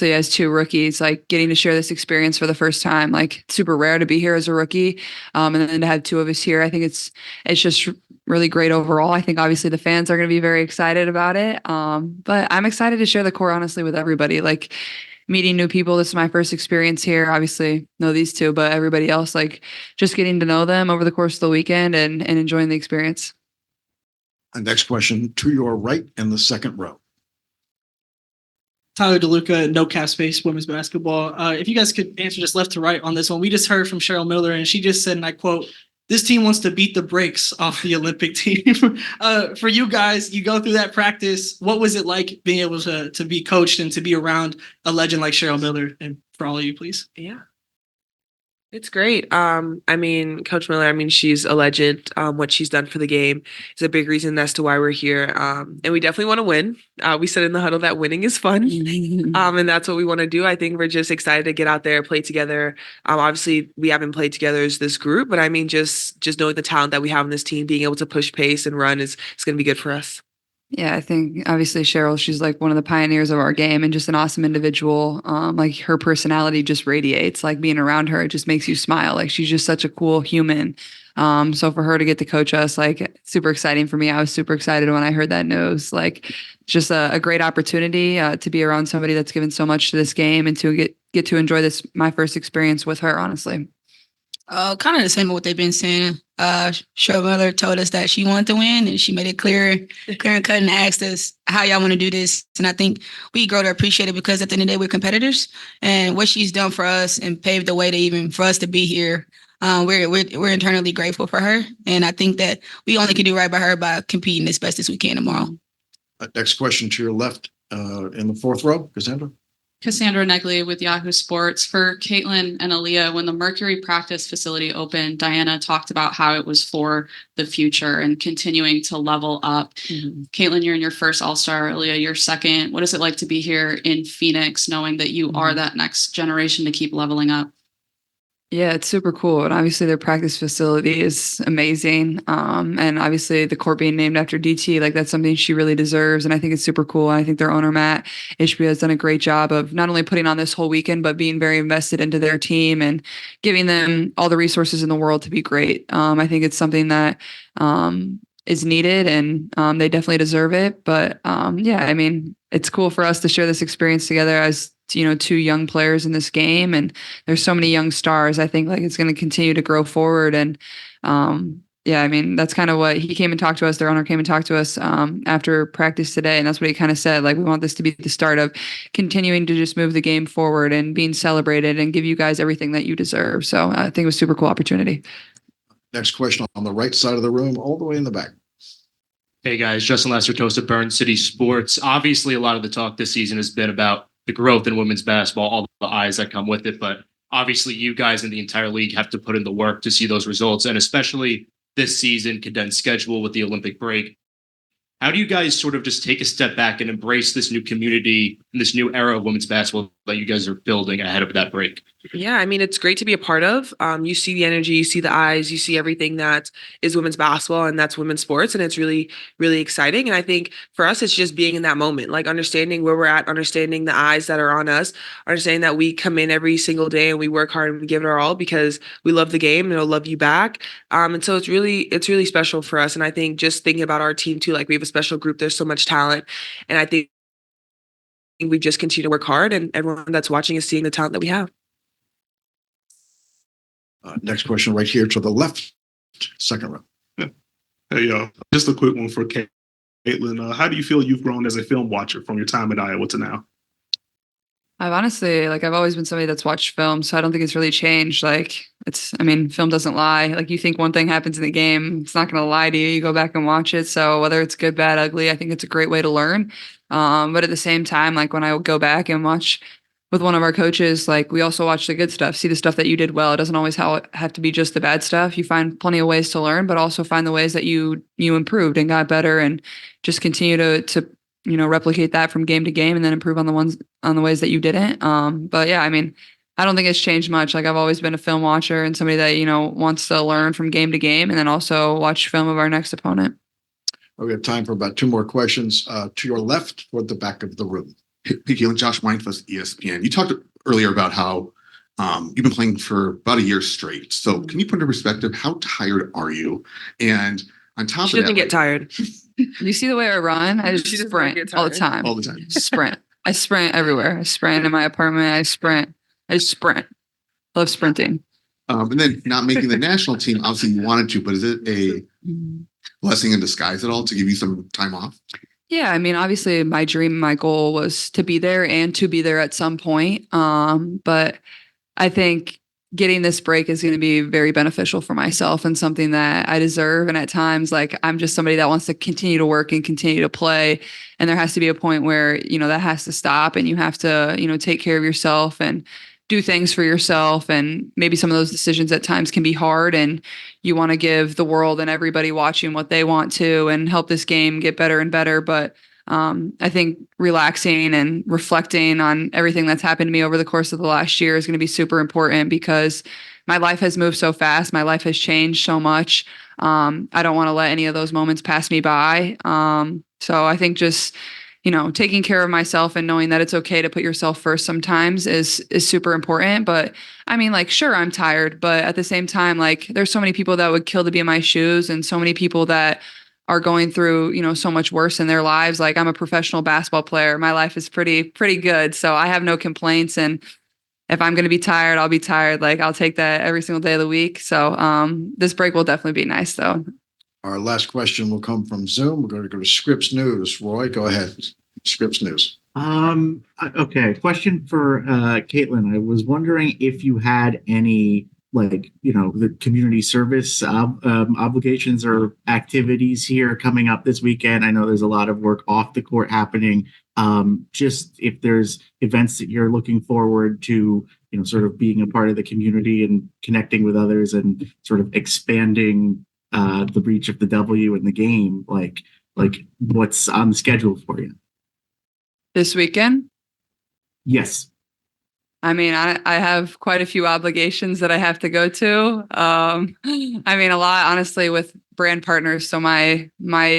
as two rookies, like getting to share this experience for the first time, like super rare to be here as a rookie. And then to have two of us here, I think it's just really great overall. I think obviously the fans are going to be very excited about it. But I'm excited to share the court honestly with everybody, like meeting new people. This is my first experience here. Obviously know these two, but everybody else, like just getting to know them over the course of the weekend and enjoying the experience. Next question to your right in the second row. Tyler DeLuca, No Cap Space, women's basketball. If you guys could answer just left to right on this one. We just heard from Cheryl Miller, and she just said, and I quote, "This team wants to beat the brakes off the Olympic team." For you guys, you go through that practice. What was it like being able to be coached and to be around a legend like Cheryl Miller? And for all of you, please. Yeah. It's great. I mean, Coach Miller, I mean, she's a legend. What she's done for the game is a big reason as to why we're here. And we definitely want to win. We said in the huddle that winning is fun. And that's what we want to do. I think we're just excited to get out there, play together. Obviously, we haven't played together as this group, but I mean, just knowing the talent that we have in this team, being able to push pace and run is going to be good for us. Yeah, I think obviously Cheryl, she's like one of the pioneers of our game and just an awesome individual. Like her personality just radiates, like being around her, it just makes you smile. Like she's just such a cool human. So for her to get to coach us, like super exciting for me. I was super excited when I heard that news. Like just a great opportunity to be around somebody that's given so much to this game and to get to enjoy this, my first experience with her, honestly. Kind of the same with what they've been saying. Cheryl Miller told us that she wanted to win, and she made it clear and cut, and asked us how y'all want to do this. And I think we grow to appreciate it because at the end of the day, we're competitors, and what she's done for us and paved the way to even for us to be here. We're internally grateful for her, and I think that we only can do right by her by competing as best as we can tomorrow. Next question to your left in the fourth row, Cassandra. Cassandra Negley with Yahoo Sports. For Caitlin and Aliyah, when the Mercury practice facility opened, Diana talked about how it was for the future and continuing to level up. Caitlin, you're in your first All-Star. Aliyah, your second. What is it like to be here in Phoenix, knowing that you are that next generation to keep leveling up? Yeah, it's super cool. And obviously their practice facility is amazing. And obviously the court being named after DT, like that's something she really deserves. And I think it's super cool. And I think their owner, Matt Ishbia, has done a great job of not only putting on this whole weekend, but being very invested into their team and giving them all the resources in the world to be great. I think it's something that is needed and they definitely deserve it. But yeah, I mean, it's cool for us to share this experience together as two young players in this game, and there's so many young stars. I think like it's going to continue to grow forward. And yeah, I mean, that's kind of what he came and talked to us. Their owner came and talked to us after practice today. And that's what he kind of said. Like, we want this to be the start of continuing to just move the game forward and being celebrated and give you guys everything that you deserve. So I think it was a super cool opportunity. Next question on the right side of the room, all the way in the back. Hey guys, Justin Lester-Tosta, Burn City Sports. Obviously, a lot of the talk this season has been about the growth in women's basketball, all the eyes that come with it. But obviously, you guys in the entire league have to put in the work to see those results. And especially this season, condensed schedule with the Olympic break. How do you guys sort of just take a step back and embrace this new community and this new era of women's basketball that you guys are building ahead of that break? Yeah, I mean, it's great to be a part of. You see the energy, you see the eyes, you see everything that is women's basketball and that's women's sports. And it's really, really exciting. And I think for us, it's just being in that moment, like understanding where we're at, understanding the eyes that are on us, understanding that we come in every single day and we work hard and we give it our all because we love the game and it'll love you back. And so it's really special for us. And I think just thinking about our team too, like we have a special group, there's so much talent. And I think we just continue to work hard and everyone that's watching is seeing the talent that we have. Next question right here to the left, second row. Yeah. Hey, just a quick one for Caitlin. How do you feel you've grown as a film watcher from your time at Iowa to now? I've honestly, I've always been somebody that's watched film, so I don't think it's really changed. Film doesn't lie. Like, you think one thing happens in the game, it's not going to lie to you. You go back and watch it. So whether it's good, bad, ugly, I think it's a great way to learn. But at the same time, when I go back and watch with one of our coaches, we also watch the good stuff, see the stuff that you did well. It doesn't always have to be just the bad stuff. You find plenty of ways to learn, but also find the ways that you improved and got better, and just continue to replicate that from game to game, and then improve on the ways that you didn't. But yeah, I mean, I don't think it's changed much. I've always been a film watcher and somebody that, wants to learn from game to game and then also watch film of our next opponent. We have time for about two more questions. To your left, toward the back of the room. Hey, Caitlin, Josh Weinfuss, ESPN. You talked earlier about how you've been playing for about a year straight. So can you put into perspective, how tired are you? And on top She of that, doesn't get tired. You see the way I run? I She just does not sprint get all the tired. time. all the time. Sprint. I sprint everywhere. I sprint in my apartment. I sprint. I just sprint. Love sprinting. And then not making the national team, obviously you wanted to, but is it a blessing in disguise at all to give you some time off? Yeah, I mean, obviously my dream, my goal was to be there and to be there at some point. But I think getting this break is going to be very beneficial for myself and something that I deserve. And at times, like, I'm just somebody that wants to continue to work and continue to play. And there has to be a point where, that has to stop and you have to, take care of yourself and do things for yourself. And maybe some of those decisions at times can be hard, and you want to give the world and everybody watching what they want to and help this game get better and better. But I think relaxing and reflecting on everything that's happened to me over the course of the last year is going to be super important, because my life has moved so fast. My life has changed so much. I don't want to let any of those moments pass me by. So I think just, taking care of myself and knowing that it's okay to put yourself first sometimes is super important. But I mean, like, sure, I'm tired, but at the same time, like, there's so many people that would kill to be in my shoes, and so many people that are going through, so much worse in their lives. Like, I'm a professional basketball player. My life is pretty good. So I have no complaints. And if I'm going to be tired, I'll be tired. Like, I'll take that every single day of the week. So this break will definitely be nice, though. Our last question will come from Zoom. We're going to go to Scripps News. Roy, go ahead. Scripps News. Okay. Question for Caitlin. I was wondering if you had any, the community service obligations or activities here coming up this weekend. I know there's a lot of work off the court happening. Just if there's events that you're looking forward to, sort of being a part of the community and connecting with others and sort of expanding the reach of the W in the game, like what's on the schedule for you? This weekend? Yes. I mean, I have quite a few obligations that I have to go to. I mean, a lot, honestly, with brand partners. So my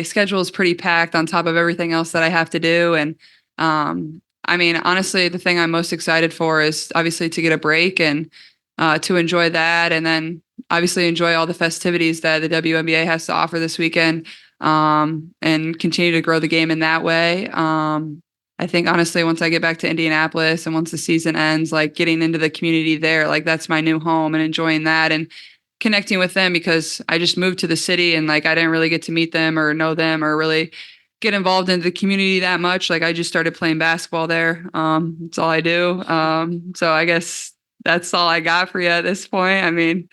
schedule is pretty packed on top of everything else that I have to do. And I mean, honestly, the thing I'm most excited for is obviously to get a break and to enjoy that. And then obviously enjoy all the festivities that the WNBA has to offer this weekend, and continue to grow the game in that way. I think honestly, once I get back to Indianapolis and once the season ends, like, getting into the community there, like, that's my new home, and enjoying that and connecting with them, because I just moved to the city and, like, I didn't really get to meet them or know them or really get involved in the community that much. Like, I just started playing basketball there. That's all I do. So I guess that's all I got for you at this point. I mean,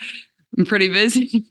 I'm pretty busy.